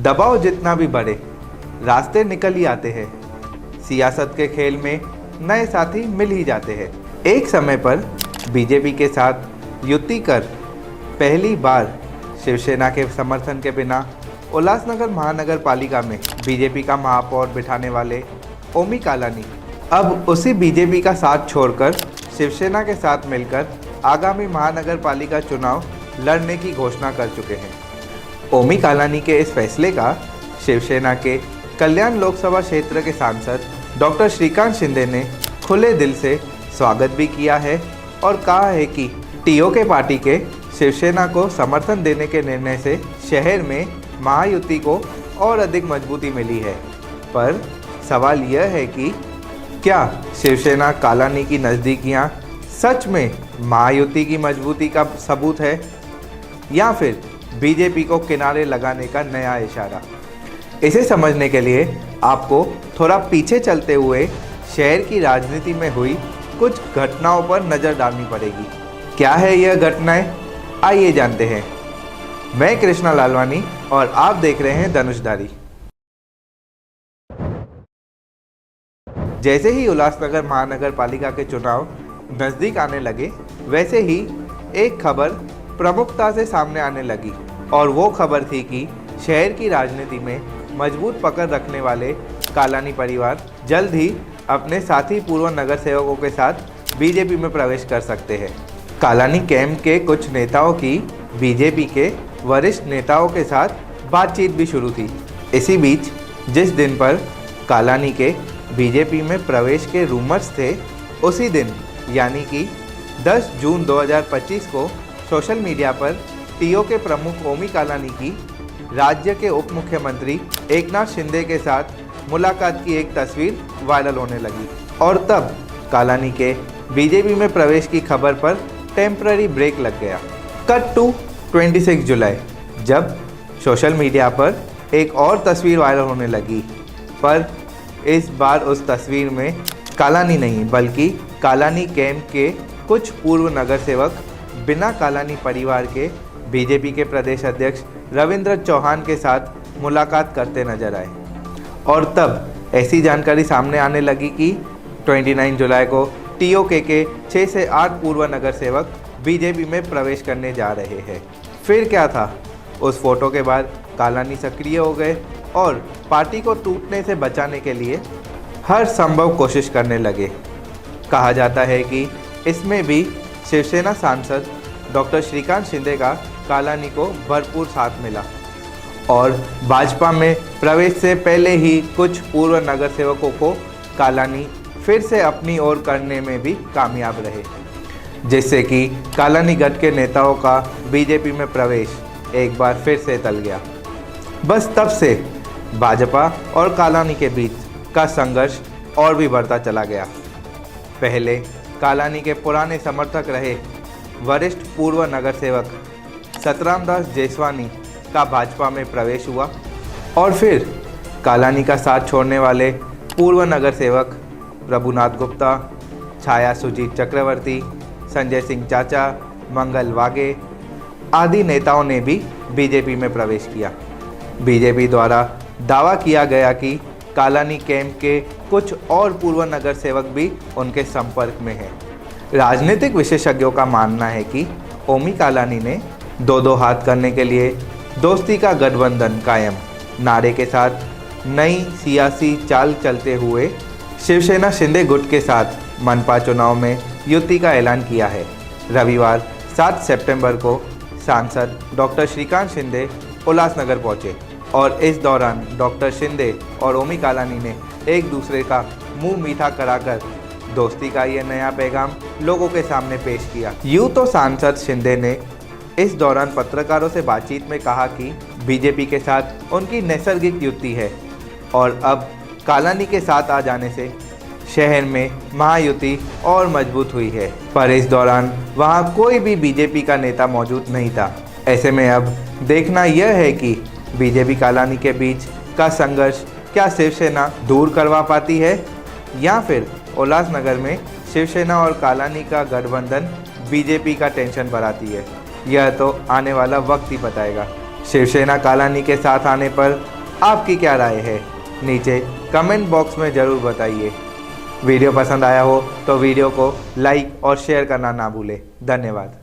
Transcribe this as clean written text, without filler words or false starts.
दबाव जितना भी बढ़े, रास्ते निकल ही आते हैं। सियासत के खेल में नए साथी मिल ही जाते हैं। एक समय पर बीजेपी के साथ युति कर पहली बार शिवसेना के समर्थन के बिना उल्लासनगर महानगर पालिका में बीजेपी का महापौर बिठाने वाले ओमी कालानी अब उसी बीजेपी का साथ छोड़कर शिवसेना के साथ मिलकर आगामी महानगर पालिका चुनाव लड़ने की घोषणा कर चुके हैं। ओमी कालानी के इस फैसले का शिवसेना के कल्याण लोकसभा क्षेत्र के सांसद डॉक्टर श्रीकांत शिंदे ने खुले दिल से स्वागत भी किया है और कहा है कि टीओके पार्टी के शिवसेना को समर्थन देने के निर्णय से शहर में महायुति को और अधिक मजबूती मिली है। पर सवाल यह है कि क्या शिवसेना कालानी की नज़दीकियां सच में महायुति की मजबूती का सबूत है या फिर बीजेपी को किनारे लगाने का नया इशारा? इसे समझने के लिए आपको थोड़ा पीछे चलते हुए शहर की राजनीति में हुई कुछ घटनाओं पर नज़र डालनी पड़ेगी। क्या है यह घटनाएं? आइए जानते हैं। मैं कृष्णा लालवानी और आप देख रहे हैं धनुषधारी। जैसे ही उल्लासनगर महानगर पालिका के चुनाव नज़दीक आने लगे, वैसे ही एक खबर प्रमुखता से सामने आने लगी और वो खबर थी कि शहर की राजनीति में मजबूत पकड़ रखने वाले कालानी परिवार जल्द ही अपने साथी पूर्व नगर सेवकों के साथ बीजेपी में प्रवेश कर सकते हैं। कालानी कैंप के कुछ नेताओं की बीजेपी के वरिष्ठ नेताओं के साथ बातचीत भी शुरू थी। इसी बीच जिस दिन पर कालानी के बीजेपी में प्रवेश के रूमर्स थे, उसी दिन यानी कि 10 जून 2025 को सोशल मीडिया पर टीओके प्रमुख ओमी कालानी की राज्य के उप मुख्यमंत्री एकनाथ शिंदे के साथ मुलाकात की एक तस्वीर वायरल होने लगी और तब कालानी के बीजेपी में प्रवेश की खबर पर टेम्पररी ब्रेक लग गया। कट टू 26 जुलाई, जब सोशल मीडिया पर एक और तस्वीर वायरल होने लगी, पर इस बार उस तस्वीर में कालानी नहीं बल्कि कालानी कैंप के कुछ पूर्व नगर सेवक बिना कालानी परिवार के बीजेपी के प्रदेश अध्यक्ष रविंद्र चौहान के साथ मुलाकात करते नजर आए। और तब ऐसी जानकारी सामने आने लगी कि 29 जुलाई को टीओके के 6 से 8 पूर्व नगर सेवक बीजेपी में प्रवेश करने जा रहे हैं। फिर क्या था? उस फोटो के बाद कालानी सक्रिय हो गए और पार्टी को टूटने से बचाने के लिए हर संभव कोशिश करने लगे। कहा जाता है कि इसमें भी शिवसेना सांसद डॉक्टर श्रीकांत शिंदे का कालानी को भरपूर साथ मिला और भाजपा में प्रवेश से पहले ही कुछ पूर्व नगर सेवकों को कालानी फिर से अपनी ओर करने में भी कामयाब रहे, जिससे कि कालानी गढ़ के नेताओं का बीजेपी में प्रवेश एक बार फिर से टल गया। बस तब से भाजपा और कालानी के बीच का संघर्ष और भी बढ़ता चला गया। पहले कालानी के पुराने समर्थक रहे वरिष्ठ पूर्व नगर सेवक सतराम दास जेसवानी का भाजपा में प्रवेश हुआ और फिर कालानी का साथ छोड़ने वाले पूर्व नगर सेवक प्रभुनाथ गुप्ता, छाया सुजीत चक्रवर्ती, संजय सिंह चाचा, मंगल वागे आदि नेताओं ने भी बीजेपी में प्रवेश किया। बीजेपी द्वारा दावा किया गया कि कालानी कैंप के कुछ और पूर्व नगर सेवक भी उनके संपर्क में हैं। राजनीतिक विशेषज्ञों का मानना है कि ओमी कालानी ने दो हाथ करने के लिए दोस्ती का गठबंधन कायम नारे के साथ नई सियासी चाल चलते हुए शिवसेना शिंदे गुट के साथ मनपा चुनाव में युति का ऐलान किया है। रविवार 7 सितंबर को सांसद डॉक्टर श्रीकांत शिंदे उल्लासनगर पहुंचे और इस दौरान डॉक्टर शिंदे और ओमी कालानी ने एक दूसरे का मुंह मीठा कराकर दोस्ती का यह नया पैगाम लोगों के सामने पेश किया। यूं तो सांसद शिंदे ने इस दौरान पत्रकारों से बातचीत में कहा कि बीजेपी के साथ उनकी नैसर्गिक युति है और अब कालानी के साथ आ जाने से शहर में महायुति और मजबूत हुई है, पर इस दौरान वहां कोई भी बीजेपी का नेता मौजूद नहीं था। ऐसे में अब देखना यह है कि बीजेपी कालानी के बीच का संघर्ष क्या शिवसेना दूर करवा पाती है या फिर उल्लासनगर में शिवसेना और कालानी का गठबंधन बीजेपी का टेंशन बढ़ाती है। यह तो आने वाला वक्त ही बताएगा। शिवसेना कालानी के साथ आने पर आपकी क्या राय है नीचे कमेंट बॉक्स में ज़रूर बताइए। वीडियो पसंद आया हो तो वीडियो को लाइक और शेयर करना ना भूलें। धन्यवाद।